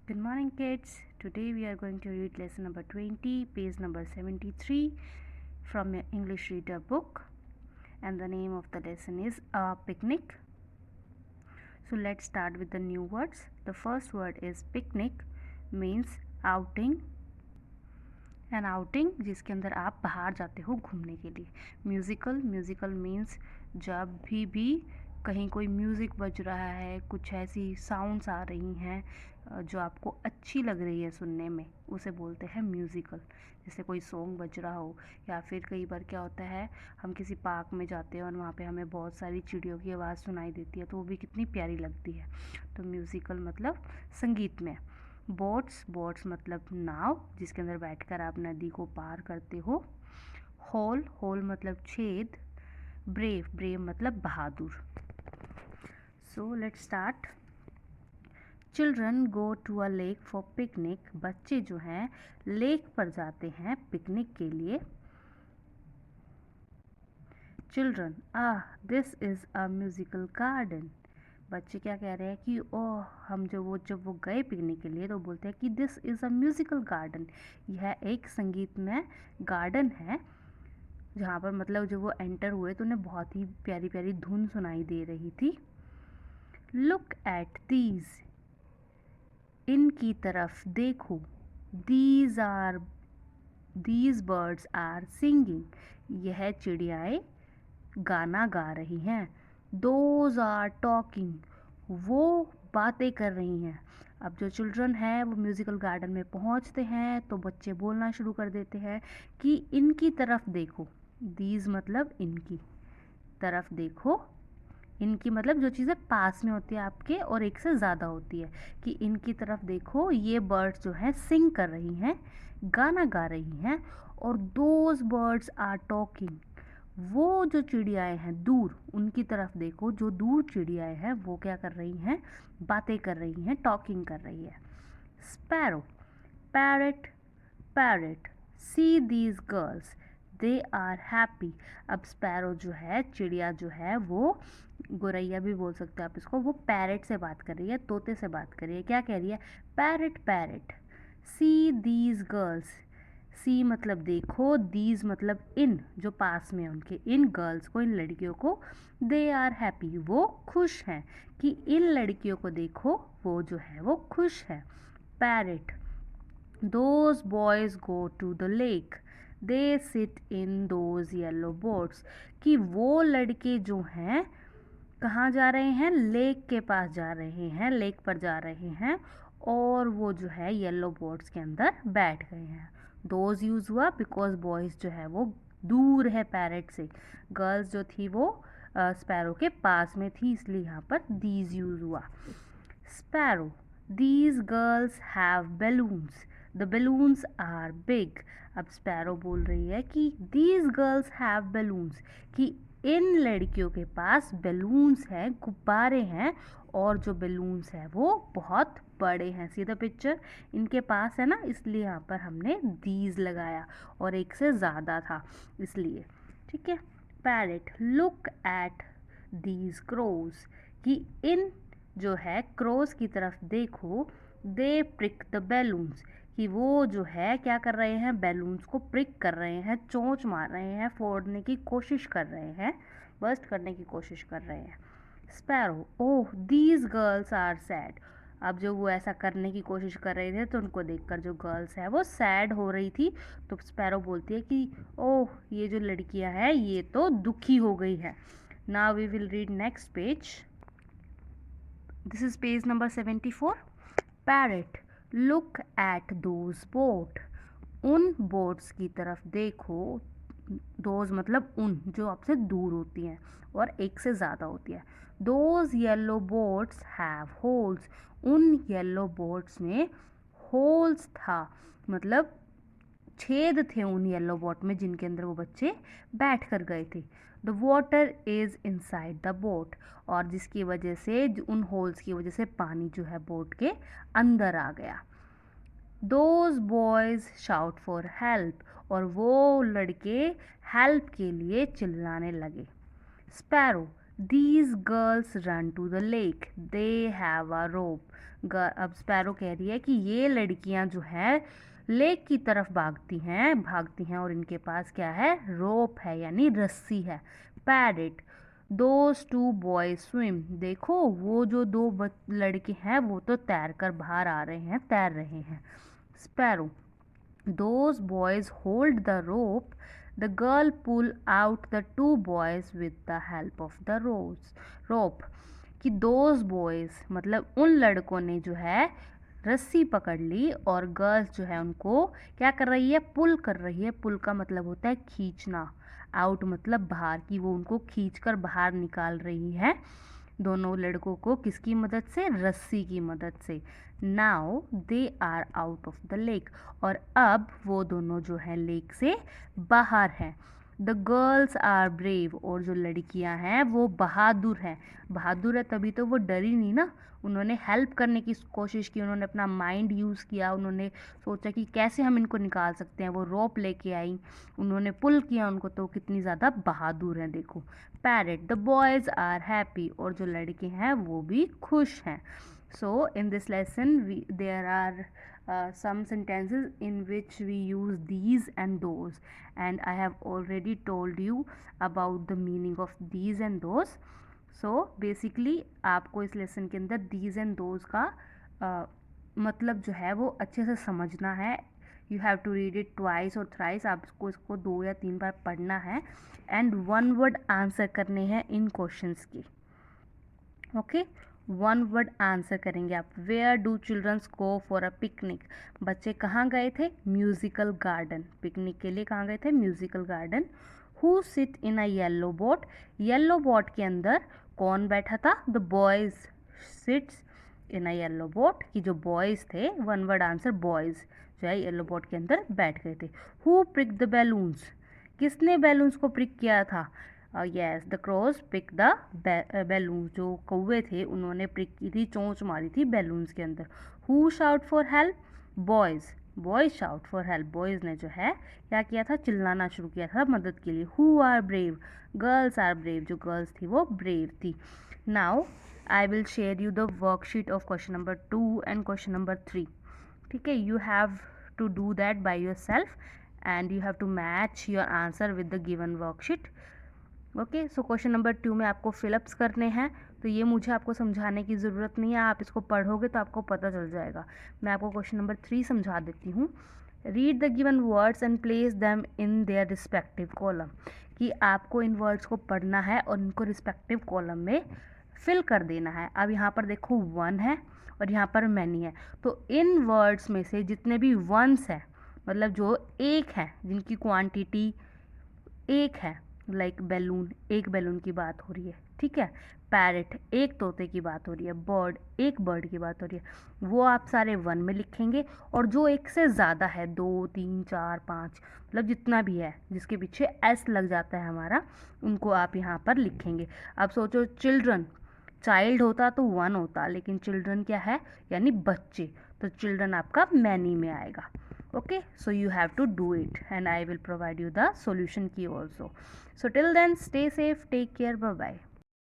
Good morning, kids. Today we are going to read lesson number 20, page number 73 from your English reader book. And the name of the lesson is A Picnic. So let's start with the new words. The first word is picnic, means outing. N outing जिसके अंदर आप बाहर जाते हो घूमने के लिए. Musical means जब भी कहीं कोई म्यूज़िक बज रहा है, कुछ ऐसी साउंड्स आ रही हैं जो आपको अच्छी लग रही है सुनने में, उसे बोलते हैं म्यूज़िकल. जैसे कोई सॉन्ग बज रहा हो, या फिर कई बार क्या होता है, हम किसी पार्क में जाते हैं और वहाँ पे हमें बहुत सारी चिड़ियों की आवाज़ सुनाई देती है, तो वो भी कितनी प्यारी लगती है. तो म्यूज़िकल मतलब संगीतमय. बोट्स मतलब नाव, जिसके अंदर बैठकर आप नदी को पार करते हो. होल मतलब छेद. ब्रेव मतलब बहादुर. So let's start. Children go to a lake for picnic. बच्चे जो हैं लेक पर जाते हैं पिकनिक के लिए. Children this is a musical garden. बच्चे क्या कह रहे हैं कि ओह, हम जब वो गए पिकनिक के लिए तो बोलते हैं कि this is a musical garden. यह एक संगीतमय गार्डन है. जहाँ पर मतलब जब वो एंटर हुए तो उन्हें बहुत ही प्यारी प्यारी धुन सुनाई दे रही थी. Look at these. इनकी तरफ देखो. These birds are singing. यह चिड़ियाएँ गाना गा रही हैं. Those are talking. वो बातें कर रही हैं. अब जो चिल्ड्रन है वो म्यूज़िकल गार्डन में पहुंचते हैं तो बच्चे बोलना शुरू कर देते हैं कि इनकी तरफ देखो. दीज मतलब इनकी तरफ देखो. इनकी मतलब जो चीज़ें पास में होती है आपके और एक से ज़्यादा होती है, कि इनकी तरफ देखो, ये बर्ड्स जो हैं सिंग कर रही हैं, गाना गा रही हैं. और दोज बर्ड्स आर टॉकिंग. वो जो चिड़ियाएँ हैं दूर, उनकी तरफ देखो, जो दूर चिड़ियाएँ हैं वो क्या कर रही हैं, बातें कर रही हैं, टॉकिंग कर रही है. Sparrow. Parrot see these girls, they are happy. अब स्पैरो जो है, चिड़िया जो है, वो गोरैया भी बोल सकते हैं आप इसको, वो पैरट से बात कर रही है, तोते से बात कर रही है. क्या कह रही है? Parrot see these girls. See मतलब देखो, दीज मतलब इन, जो पास में उनके, इन गर्ल्स को, इन लड़कियों को. दे आर हैप्पी, वो खुश हैं, कि इन लड़कियों को देखो, वो जो है वो खुश है. Parrot. Those boys go to the lake, they sit in those yellow boats. कि वो लड़के जो हैं कहाँ जा रहे हैं? लेक के पास जा रहे हैं, लेक पर जा रहे हैं, और वो जो है येलो बोट्स के अंदर बैठ गए हैं. दोज यूज़ हुआ बिकॉज बॉयज़ जो है वो दूर है पैरट से. गर्ल्स जो थी वो स्पैरो के पास में थी, इसलिए यहाँ पर दीज यूज़ हुआ. Sparrow. These girls have balloons, the balloons are big. अब स्पैरो बोल रही है कि दीज गर्ल्स हैव बैलून्स, कि इन लड़कियों के पास बैलून्स हैं, गुब्बारे हैं, और जो बैलून्स हैं वो बहुत बड़े हैं. सी द पिक्चर, इनके पास है ना, इसलिए यहाँ पर हमने दीज लगाया, और एक से ज़्यादा था इसलिए. ठीक है. Parrot. Look at these crows. कि इन जो है क्रोज की तरफ देखो. They prick the balloons. कि वो जो है क्या कर रहे हैं, बैलून्स को प्रिक कर रहे हैं, चोंच मार रहे हैं, फोड़ने की कोशिश कर रहे हैं, बस्ट करने की कोशिश कर रहे हैं. Sparrow. Oh, these girls are sad. अब जो वो ऐसा करने की कोशिश कर रहे थे तो उनको देखकर जो गर्ल्स है वो सैड हो रही थी. तो स्पैरो बोलती है कि ओह, ये जो लड़कियां हैं ये तो दुखी हो गई है. Now we will read next page. This is page number 74. Parrot. Look at those boat. उन बोट्स की तरफ देखो. दोज मतलब उन, जो आपसे दूर होती हैं और एक से ज़्यादा होती है. Those yellow boats have holes. उन येलो बोट्स में होल्स था, मतलब छेद थे उन येलो बोट में, जिनके अंदर वो बच्चे बैठ कर गए थे. The water is inside the boat. और जिसकी वजह से, उन होल्स की वजह से पानी जो है बोट के अंदर आ गया. Those boys shout for help. और वो लड़के हेल्प के लिए चिल्लाने लगे. Sparrow. These girls run to the lake, they have a rope. अब स्पैरो कह रही है कि ये लड़कियां जो है लेक की तरफ भागती हैं और इनके पास क्या है, रोप है यानी रस्सी है। Parrot, those two boys swim, देखो वो जो दो लड़के हैं वो तो तैर कर बाहर आ रहे हैं, तैर रहे हैं। Sparrow, those boys hold the rope, the girl pull out the two boys with the help of the rope, कि those boys मतलब उन लड़कों ने जो है रस्सी पकड़ ली और गर्ल्स जो है उनको क्या कर रही है, पुल कर रही है। पुल का मतलब होता है खींचना, आउट मतलब बाहर, कि वो उनको खींचकर बाहर निकाल रही है दोनों लड़कों को, किसकी मदद से, रस्सी की मदद से। Now they are out of the lake, और अब वो दोनों जो है लेक से बाहर हैं। द गर्ल्स आर ब्रेव, और जो लड़कियां हैं वो बहादुर हैं। बहादुर है तभी तो वो डरी नहीं ना, उन्होंने हेल्प करने की कोशिश की, उन्होंने अपना माइंड यूज़ किया, उन्होंने सोचा कि कैसे हम इनको निकाल सकते हैं। वो रोप लेके आई, उन्होंने पुल किया उनको, तो कितनी ज़्यादा बहादुर हैं देखो। Parrot, the boys are happy, और जो लड़के हैं वो भी खुश हैं। So in this lesson there are some sentences in which we use these and those, and I have already told you about the meaning of these and those. So basically आपको इस लेसन के अंदर these and those का मतलब जो है वो अच्छे से समझना है। You have to read it twice और थ्राइस, आपको इसको 2 या 3 बार पढ़ना है एंड 1 वर्ड आंसर करने हैं इन क्वेश्चंस की। ओके, 1 वर्ड आंसर करेंगे आप। Where do childrens go for a picnic, बच्चे कहाँ गए थे, म्यूजिकल गार्डन। पिकनिक के लिए कहाँ गए थे, musical garden. Who sit in a yellow boat, yellow boat के अंदर कौन बैठा था, the boys sits in a yellow boat, कि जो बॉयज थे, 1 वर्ड आंसर बॉयज जो है येलो बोट के अंदर बैठ गए थे। हु प्रिक द बैलून्स, किसने बैलून्स को प्रिक किया था, yes the crows pick the balloon, जो कौवे थे उन्होंने प्रिक की थी, चोंच मारी थी बैलून्स के अंदर। Who shout for help, boys, boys shout for help, boys ने जो है क्या किया था, चिल्लाना शुरू किया था मदद के लिए। Who are brave, girls are brave, जो गर्ल्स थी वो ब्रेव थी। Now I will share you the worksheet of question number 2 and question number 3। ठीक है, you have to do that by your self and you have to match your answer with the given worksheet. Okay, so question number 2 में आपको fill-ups करने हैं, तो ये मुझे आपको समझाने की ज़रूरत नहीं है, आप इसको पढ़ोगे तो आपको पता चल जाएगा। मैं आपको क्वेश्चन नंबर 3 समझा देती हूँ। Read the given words and place them in their respective column, कि आपको इन वर्ड्स को पढ़ना है और इनको रिस्पेक्टिव कॉलम में फिल कर देना है। अब यहाँ पर देखो 1 है और यहाँ पर मैनी है, तो इन वर्ड्स में से जितने भी वंस हैं, मतलब जो एक है, जिनकी क्वांटिटी एक है, लाइक बैलून, एक बैलून की बात हो रही है, ठीक है। पैरेट, एक तोते की बात हो रही है। बर्ड, एक बर्ड की बात हो रही है। वो आप सारे 1 में लिखेंगे, और जो एक से ज़्यादा है, 2 3 4 5, मतलब जितना भी है जिसके पीछे एस लग जाता है हमारा, उनको आप यहाँ पर लिखेंगे। अब सोचो चिल्ड्रन, चाइल्ड होता तो 1 होता, लेकिन चिल्ड्रन क्या है, यानी बच्चे, तो चिल्ड्रन आपका मैनी में आएगा। Okay, so you have to do it and I will provide you the solution key also. So till then, stay safe, take care, bye bye.